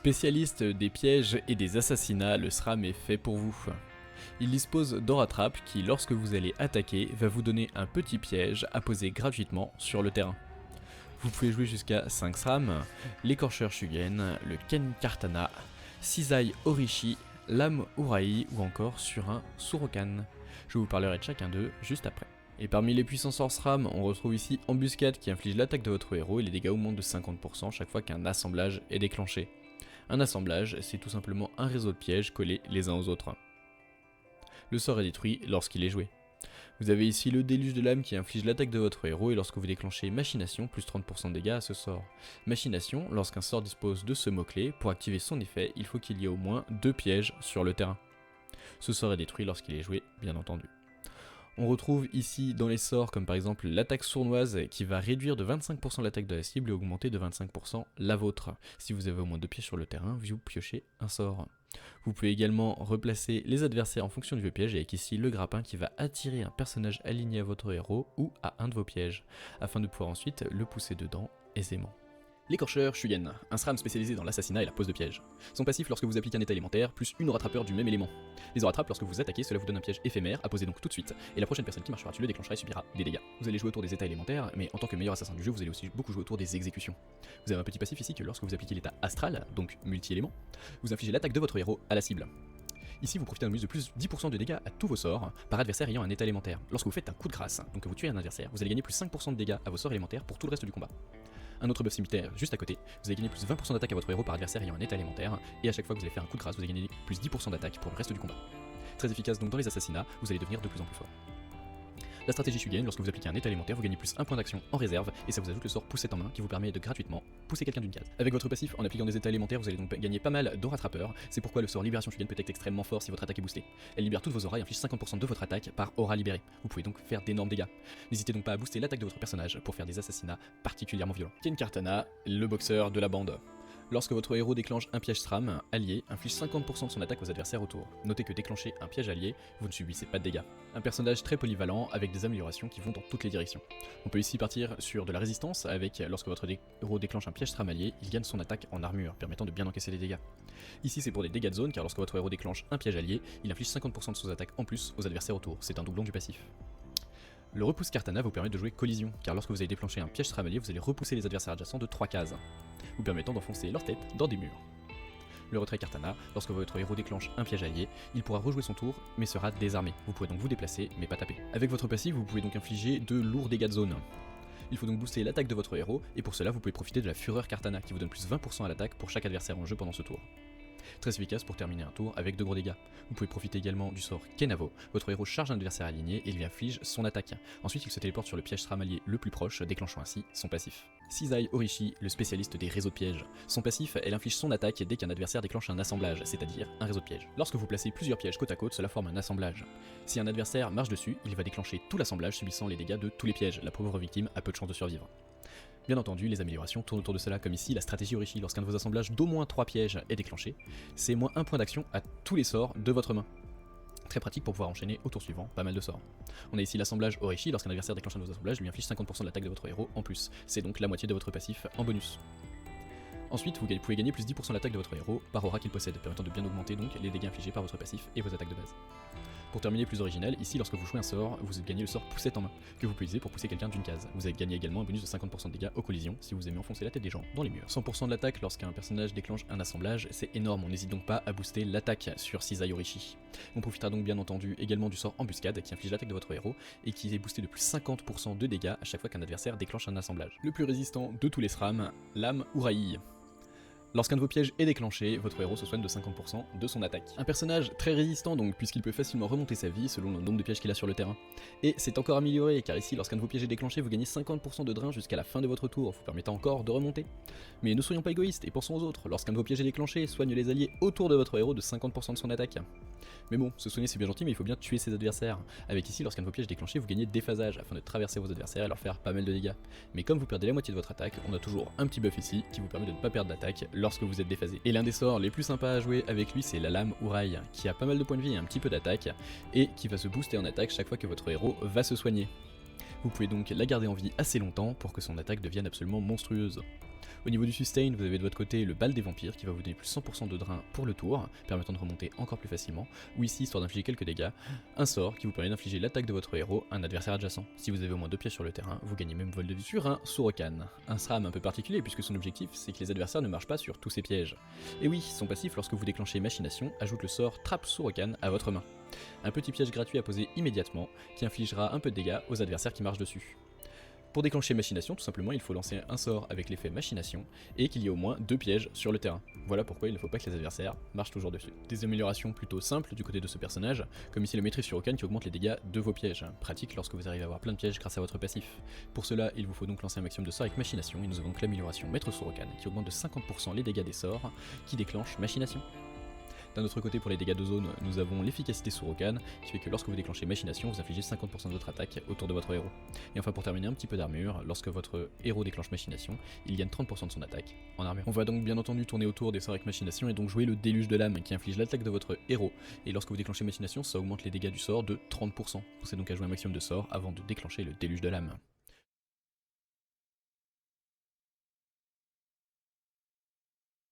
Spécialiste des pièges et des assassinats, le SRAM est fait pour vous. Il dispose d'Auratrap qui, lorsque vous allez attaquer, va vous donner un petit piège à poser gratuitement sur le terrain. Vous pouvez jouer jusqu'à 5 SRAM, l'écorcheur Shugen, le Ken Kartana, Sisai Orishi, l'âme Urai ou encore sur un Surokan. Je vous parlerai de chacun d'eux juste après. Et parmi les puissants sorts SRAM, on retrouve ici Embuscade qui inflige l'attaque de votre héros et les dégâts augmentent de 50% chaque fois qu'un assemblage est déclenché. Un assemblage, c'est tout simplement un réseau de pièges collés les uns aux autres. Le sort est détruit lorsqu'il est joué. Vous avez ici le déluge de l'âme qui inflige l'attaque de votre héros et lorsque vous déclenchez Machination, plus 30% de dégâts à ce sort. Machination, lorsqu'un sort dispose de ce mot-clé, pour activer son effet, il faut qu'il y ait au moins 2 pièges sur le terrain. Ce sort est détruit lorsqu'il est joué, bien entendu. On retrouve ici dans les sorts comme par exemple l'attaque sournoise qui va réduire de 25% l'attaque de la cible et augmenter de 25% la vôtre. Si vous avez au moins 2 pièges sur le terrain, vous piochez un sort. Vous pouvez également replacer les adversaires en fonction du piège avec ici le grappin qui va attirer un personnage aligné à votre héros ou à un de vos pièges, afin de pouvoir ensuite le pousser dedans aisément. L'écorcheur Shugen, un SRAM spécialisé dans l'assassinat et la pose de pièges. Son passif lorsque vous appliquez un état élémentaire, plus une aura-trappeur du même élément. Les aura-trappes lorsque vous attaquez, cela vous donne un piège éphémère à poser donc tout de suite, et la prochaine personne qui marchera dessus le déclenchera et subira des dégâts. Vous allez jouer autour des états élémentaires, mais en tant que meilleur assassin du jeu, vous allez aussi beaucoup jouer autour des exécutions. Vous avez un petit passif ici que lorsque vous appliquez l'état astral, donc multi-élément, vous infligez l'attaque de votre héros à la cible. Ici, vous profitez d'un bonus de plus 10% de dégâts à tous vos sorts par adversaire ayant un état élémentaire. Lorsque vous faites un coup de grâce, donc que vous tuez un adversaire, vous allez gagner plus 5% de dégâts à vos sorts élémentaires pour tout le reste du combat. Un autre buff similaire juste à côté, vous allez gagner plus 20% d'attaque à votre héros par adversaire ayant un état élémentaire, et à chaque fois que vous allez faire un coup de grâce, vous allez gagner plus 10% d'attaque pour le reste du combat. Très efficace donc dans les assassinats, vous allez devenir de plus en plus fort. La stratégie Shugen, lorsque vous appliquez un état élémentaire, vous gagnez plus 1 point d'action en réserve, et ça vous ajoute le sort Poussette en main qui vous permet de gratuitement pousser quelqu'un d'une case. Avec votre passif, en appliquant des états élémentaires, vous allez donc gagner pas mal d'aura-trappeurs, c'est pourquoi le sort Libération Shugen peut être extrêmement fort si votre attaque est boostée. Elle libère toutes vos auras et inflige 50% de votre attaque par aura libérée. Vous pouvez donc faire d'énormes dégâts. N'hésitez donc pas à booster l'attaque de votre personnage pour faire des assassinats particulièrement violents. Ken Kartana, le boxeur de la bande. Lorsque votre héros déclenche un piège SRAM, allié inflige 50% de son attaque aux adversaires autour. Notez que déclencher un piège allié, vous ne subissez pas de dégâts. Un personnage très polyvalent avec des améliorations qui vont dans toutes les directions. On peut ici partir sur de la résistance avec lorsque votre héros déclenche un piège SRAM allié, il gagne son attaque en armure, permettant de bien encaisser les dégâts. Ici c'est pour des dégâts de zone car lorsque votre héros déclenche un piège allié, il inflige 50% de son attaque en plus aux adversaires autour, c'est un doublon du passif. Le repousse Kartana vous permet de jouer collision, car lorsque vous allez déclencher un piège SRAM allié, vous allez repousser les adversaires adjacents de 3 cases, vous permettant d'enfoncer leur tête dans des murs. Le retrait Kartana, lorsque votre héros déclenche un piège allié, il pourra rejouer son tour, mais sera désarmé. Vous pourrez donc vous déplacer, mais pas taper. Avec votre passif, vous pouvez donc infliger de lourds dégâts de zone. Il faut donc booster l'attaque de votre héros, et pour cela vous pouvez profiter de la Fureur Kartana, qui vous donne plus 20% à l'attaque pour chaque adversaire en jeu pendant ce tour. Très efficace pour terminer un tour avec de gros dégâts. Vous pouvez profiter également du sort Kenavo, votre héros charge un adversaire aligné et lui inflige son attaque. Ensuite il se téléporte sur le piège SRAM allié le plus proche, déclenchant ainsi son passif. Sisai Orishi, le spécialiste des réseaux de pièges. Son passif, elle inflige son attaque dès qu'un adversaire déclenche un assemblage, c'est-à-dire un réseau de pièges. Lorsque vous placez plusieurs pièges côte à côte, cela forme un assemblage. Si un adversaire marche dessus, il va déclencher tout l'assemblage subissant les dégâts de tous les pièges. La pauvre victime a peu de chance de survivre. Bien entendu, les améliorations tournent autour de cela, comme ici la stratégie Orishi. Lorsqu'un de vos assemblages d'au moins 3 pièges est déclenché, c'est moins 1 point d'action à tous les sorts de votre main. Très pratique pour pouvoir enchaîner au tour suivant pas mal de sorts. On a ici l'assemblage Orishi, lorsqu'un adversaire déclenche un de vos assemblages, lui inflige 50% de l'attaque de votre héros en plus. C'est donc la moitié de votre passif en bonus. Ensuite, vous pouvez gagner plus 10% de l'attaque de votre héros par aura qu'il possède, permettant de bien augmenter donc les dégâts infligés par votre passif et vos attaques de base. Pour terminer plus original, ici lorsque vous jouez un sort, vous gagnez le sort Poussette en main, que vous pouvez utiliser pour pousser quelqu'un d'une case. Vous avez gagné également un bonus de 50% de dégâts aux collisions si vous aimez enfoncer la tête des gens dans les murs. 100% de l'attaque lorsqu'un personnage déclenche un assemblage, c'est énorme, on n'hésite donc pas à booster l'attaque sur Sisai Orishi. On profitera donc bien entendu également du sort Embuscade qui inflige l'attaque de votre héros et qui est boosté de plus 50% de dégâts à chaque fois qu'un adversaire déclenche un assemblage. Le plus résistant de tous les SRAM, l'âme Urai. Lorsqu'un de vos pièges est déclenché, votre héros se soigne de 50% de son attaque. Un personnage très résistant donc, puisqu'il peut facilement remonter sa vie selon le nombre de pièges qu'il a sur le terrain. Et c'est encore amélioré, car ici, lorsqu'un de vos pièges est déclenché, vous gagnez 50% de drain jusqu'à la fin de votre tour, vous permettant encore de remonter. Mais ne soyons pas égoïstes et pensons aux autres. Lorsqu'un de vos pièges est déclenché, soigne les alliés autour de votre héros de 50% de son attaque. Mais bon, se soigner c'est bien gentil, mais il faut bien tuer ses adversaires. Avec ici, lorsqu'un de vos pièges est déclenché, vous gagnez déphasage afin de traverser vos adversaires et leur faire pas mal de dégâts. Mais comme vous perdez la moitié de votre attaque, on a toujours un petit buff ici qui vous permet de ne pas perdre d'attaque lorsque vous êtes déphasé. Et l'un des sorts les plus sympas à jouer avec lui, c'est la lame Urai, qui a pas mal de points de vie et un petit peu d'attaque, et qui va se booster en attaque chaque fois que votre héros va se soigner. Vous pouvez donc la garder en vie assez longtemps pour que son attaque devienne absolument monstrueuse. Au niveau du sustain, vous avez de votre côté le bal des vampires qui va vous donner plus 100% de drain pour le tour, permettant de remonter encore plus facilement, ou ici, histoire d'infliger quelques dégâts, un sort qui vous permet d'infliger l'attaque de votre héros à un adversaire adjacent. Si vous avez au moins 2 pièges sur le terrain, vous gagnez même vol de vue sur un Sorokan. Un SRAM un peu particulier puisque son objectif c'est que les adversaires ne marchent pas sur tous ses pièges. Et oui, son passif lorsque vous déclenchez Machination ajoute le sort Trappe Sorokan à votre main. Un petit piège gratuit à poser immédiatement qui infligera un peu de dégâts aux adversaires qui marchent dessus. Pour déclencher Machination, tout simplement, il faut lancer un sort avec l'effet Machination et qu'il y ait au moins 2 pièges sur le terrain. Voilà pourquoi il ne faut pas que les adversaires marchent toujours dessus. Des améliorations plutôt simples du côté de ce personnage, comme ici la maîtrise sur Sorokan qui augmente les dégâts de vos pièges, pratique lorsque vous arrivez à avoir plein de pièges grâce à votre passif. Pour cela, il vous faut donc lancer un maximum de sorts avec Machination et nous avons donc l'amélioration Maître Sorokan qui augmente de 50% les dégâts des sorts qui déclenchent Machination. D'un autre côté, pour les dégâts de zone, nous avons l'efficacité Sorokan, qui fait que lorsque vous déclenchez Machination, vous infligez 50% de votre attaque autour de votre héros. Et enfin, pour terminer, un petit peu d'armure, lorsque votre héros déclenche Machination, il gagne 30% de son attaque en armure. On va donc bien entendu tourner autour des sorts avec Machination et donc jouer le déluge de l'âme qui inflige l'attaque de votre héros. Et lorsque vous déclenchez Machination, ça augmente les dégâts du sort de 30%. Pensez donc à jouer un maximum de sorts avant de déclencher le déluge de l'âme.